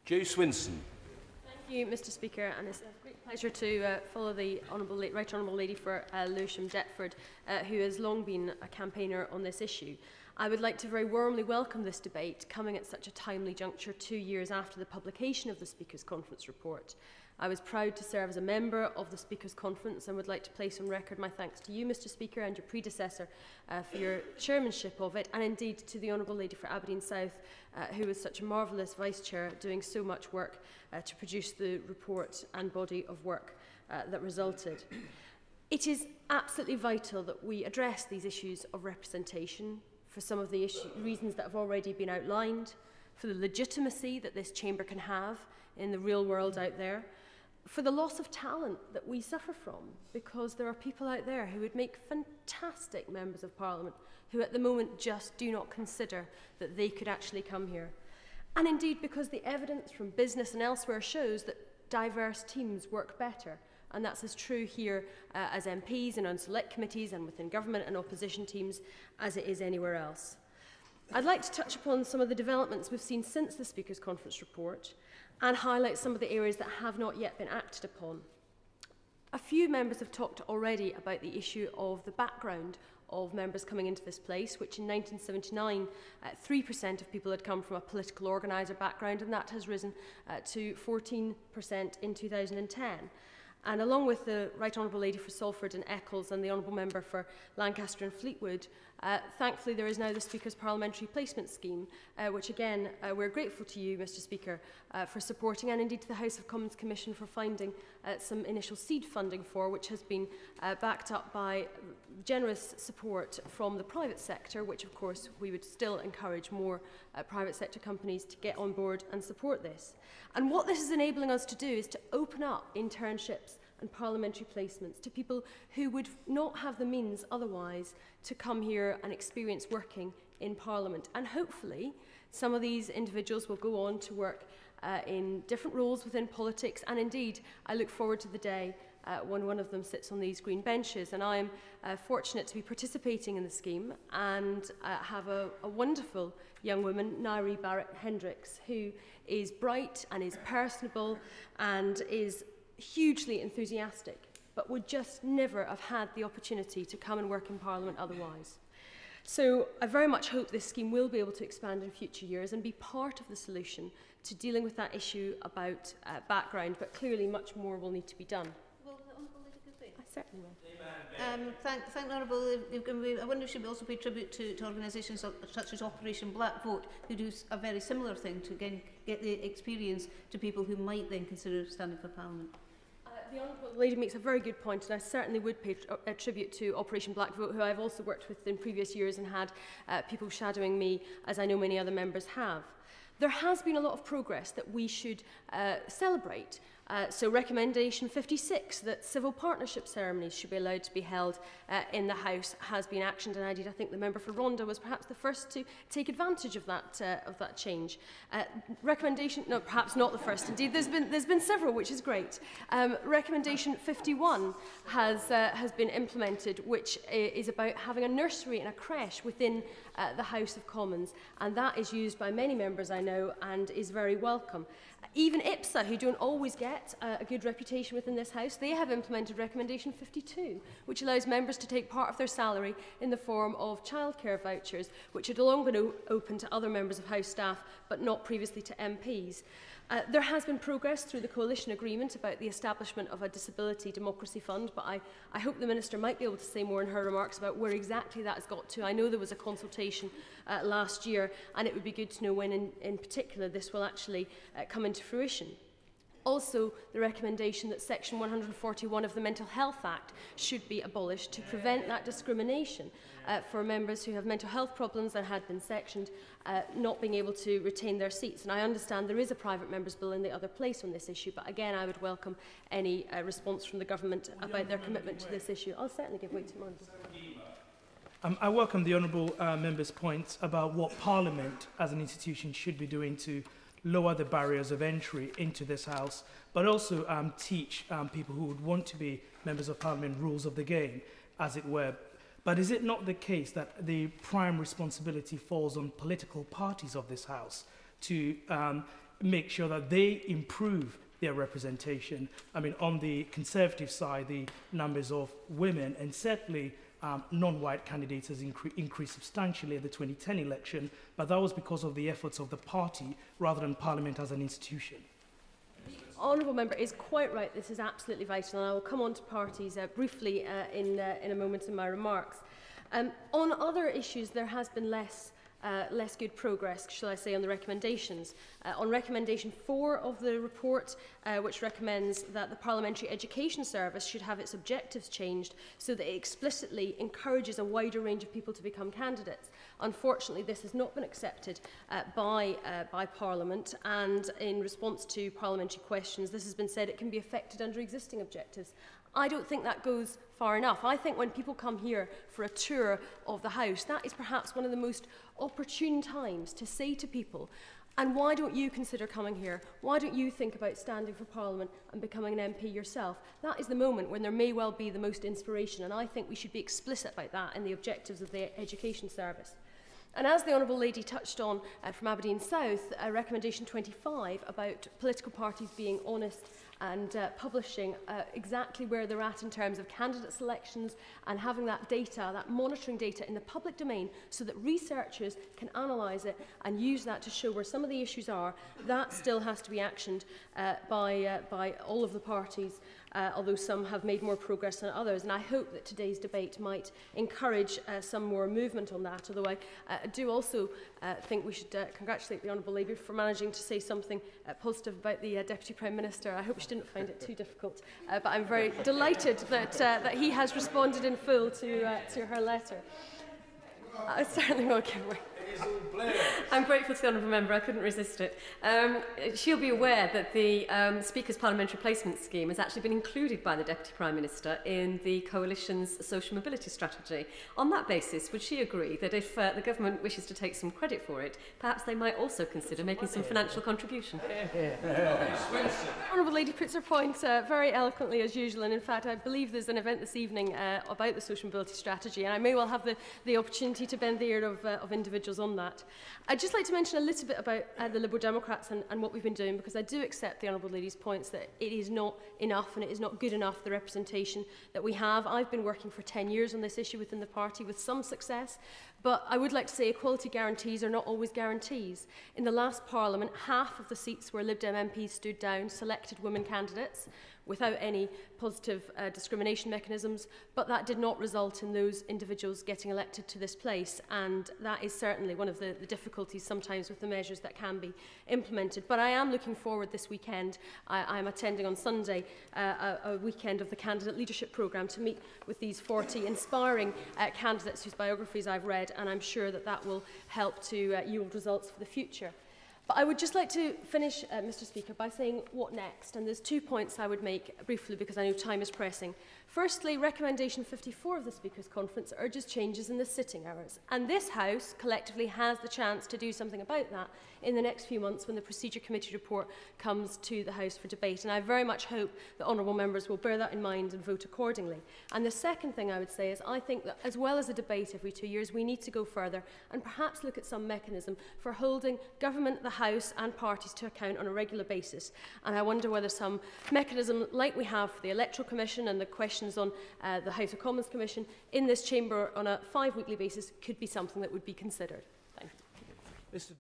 Jo Swinson. Thank you, Mr Speaker, and it's a great pleasure to follow the Right Honourable Lady for Lewisham Deptford, who has long been a campaigner on this issue. I would like to very warmly welcome this debate, coming at such a timely juncture 2 years after the publication of the Speaker's Conference report. I was proud to serve as a member of the Speaker's Conference and would like to place on record my thanks to you, Mr Speaker, and your predecessor for your chairmanship of it, and indeed to the Honourable Lady for Aberdeen South, who was such a marvellous Vice-Chair, doing so much work to produce the report and body of work that resulted. It is absolutely vital that we address these issues of representation for some of the reasons that have already been outlined, for the legitimacy that this chamber can have in the real world out there, for the loss of talent that we suffer from, because there are people out there who would make fantastic members of Parliament who at the moment just do not consider that they could actually come here. And indeed because the evidence from business and elsewhere shows that diverse teams work better. And that's as true here as MPs and on select committees and within government and opposition teams as it is anywhere else. I'd like to touch upon some of the developments we've seen since the Speaker's Conference report and highlight some of the areas that have not yet been acted upon. A few members have talked already about the issue of the background of members coming into this place, which in 1979, 3% of people had come from a political organiser background, and that has risen to 14% in 2010. And along with the Right Honourable Lady for Salford and Eccles and the Honourable Member for Lancaster and Fleetwood, thankfully there is now the Speaker's Parliamentary Placement Scheme, which again we're grateful to you, Mr Speaker, for supporting, and indeed to the House of Commons Commission for finding some initial seed funding for, which has been backed up by generous support from the private sector, which of course we would still encourage more private sector companies to get on board and support this. And what this is enabling us to do is to open up internships and parliamentary placements to people who would not have the means otherwise to come here and experience working in Parliament. And hopefully some of these individuals will go on to work in different roles within politics, and indeed I look forward to the day when one of them sits on these green benches. And I am fortunate to be participating in the scheme and have a wonderful young woman, Nairi Barrett-Hendricks, who is bright and is personable and is hugely enthusiastic, but would just never have had the opportunity to come and work in Parliament otherwise. So I very much hope this scheme will be able to expand in future years and be part of the solution to dealing with that issue about background, but clearly much more will need to be done. I certainly will. Thank Honourable. I wonder if she would also pay tribute to organisations such as Operation Black Vote, who do a very similar thing to again get the experience to people who might then consider standing for Parliament. The Honourable Lady makes a very good point, and I certainly would pay tribute to Operation Black Vote, who I've also worked with in previous years and had people shadowing me, as I know many other members have. There has been a lot of progress that we should celebrate. So recommendation 56, that civil partnership ceremonies should be allowed to be held in the House, has been actioned, and indeed I think the member for Rhondda was perhaps the first to take advantage of that change. Recommendation, no, perhaps not the first. Indeed, there's been several, which is great. Recommendation 51 has been implemented, which is about having a nursery and a creche within the House of Commons, and that is used by many members I know and is very welcome. Even IPSA, who don't always get a good reputation within this House, they have implemented Recommendation 52, which allows members to take part of their salary in the form of childcare vouchers, which had long been open to other members of House staff, but not previously to MPs. There has been progress through the coalition agreement about the establishment of a Disability Democracy Fund, but I hope the Minister might be able to say more in her remarks about where exactly that has got to. I know there was a consultation last year, and it would be good to know when in particular this will actually come into fruition. Also, the recommendation that Section 141 of the Mental Health Act should be abolished to prevent that discrimination for members who have mental health problems and had been sectioned not being able to retain their seats. And I understand there is a private member's bill in the other place on this issue, but again I would welcome any response from the government about their commitment to this issue. I'll certainly give way to Mondo. I welcome the Honourable Member's points about what Parliament as an institution should be doing to lower the barriers of entry into this House, but also teach people who would want to be members of Parliament rules of the game, as it were. But is it not the case that the prime responsibility falls on political parties of this House to make sure that they improve their representation. I mean, on the Conservative side, the numbers of women and certainly non-white candidates has increased substantially at the 2010 election, but that was because of the efforts of the party rather than Parliament as an institution. Honourable Member is quite right. This is absolutely vital, and I will come on to parties briefly in a moment in my remarks. On other issues, there has been less good progress, shall I say, on the recommendations. On recommendation 4 of the report, which recommends that the Parliamentary Education Service should have its objectives changed so that it explicitly encourages a wider range of people to become candidates. Unfortunately, this has not been accepted by Parliament, and in response to parliamentary questions, this has been said it can be affected under existing objectives. I don't think that goes far enough. I think when people come here for a tour of the House, that is perhaps one of the most opportune times to say to people, and why don't you consider coming here? Why don't you think about standing for Parliament and becoming an MP yourself? That is the moment when there may well be the most inspiration, and I think we should be explicit about that in the objectives of the Education Service. And as the Honourable Lady touched on from Aberdeen South, recommendation 25 about political parties being honest and publishing exactly where they're at in terms of candidate selections and having that data, that monitoring data in the public domain so that researchers can analyse it and use that to show where some of the issues are, that still has to be actioned by all of the parties, although some have made more progress than others. And I hope that today's debate might encourage some more movement on that, although I do also think we should congratulate the Honourable Lady for managing to say something positive about the Deputy Prime Minister. I hope she didn't find it too difficult, but I'm very delighted that he has responded in full to her letter. I certainly will give way. I'm grateful to the Honourable Member, I couldn't resist it. She'll be aware that the Speaker's Parliamentary Placement Scheme has actually been included by the Deputy Prime Minister in the Coalition's social mobility strategy. On that basis, would she agree that if the Government wishes to take some credit for it, perhaps they might also consider making some financial contribution? Honourable Lady puts her point very eloquently as usual, and in fact I believe there's an event this evening about the social mobility strategy, and I may well have the opportunity to bend the ear of individuals on that. I'd just like to mention a little bit about the Liberal Democrats and what we've been doing, because I do accept the Honourable Lady's points that it is not enough and it is not good enough, the representation that we have. I've been working for 10 years on this issue within the party with some success, but I would like to say equality guarantees are not always guarantees. In the last Parliament, half of the seats where Lib Dem MPs stood down selected women candidates without any positive discrimination mechanisms, but that did not result in those individuals getting elected to this place, and that is certainly one of the difficulties sometimes with the measures that can be implemented. But I am looking forward this weekend. I am attending on Sunday a weekend of the Candidate Leadership Programme to meet with these 40 inspiring candidates whose biographies I've read, and I'm sure that that will help to yield results for the future. But I would just like to finish, Mr. Speaker, by saying what next. And there's 2 points I would make briefly because I know time is pressing. Firstly, recommendation 54 of the Speakers' Conference urges changes in the sitting hours. And this House collectively has the chance to do something about that in the next few months when the Procedure Committee report comes to the House for debate. And I very much hope that honourable members will bear that in mind and vote accordingly. And the second thing I would say is I think that as well as a debate every 2 years, we need to go further and perhaps look at some mechanism for holding government, the House and parties to account on a regular basis. And I wonder whether some mechanism like we have for the Electoral Commission and the questions on the House of Commons Commission in this chamber on a 5-weekly basis could be something that would be considered. Thank you.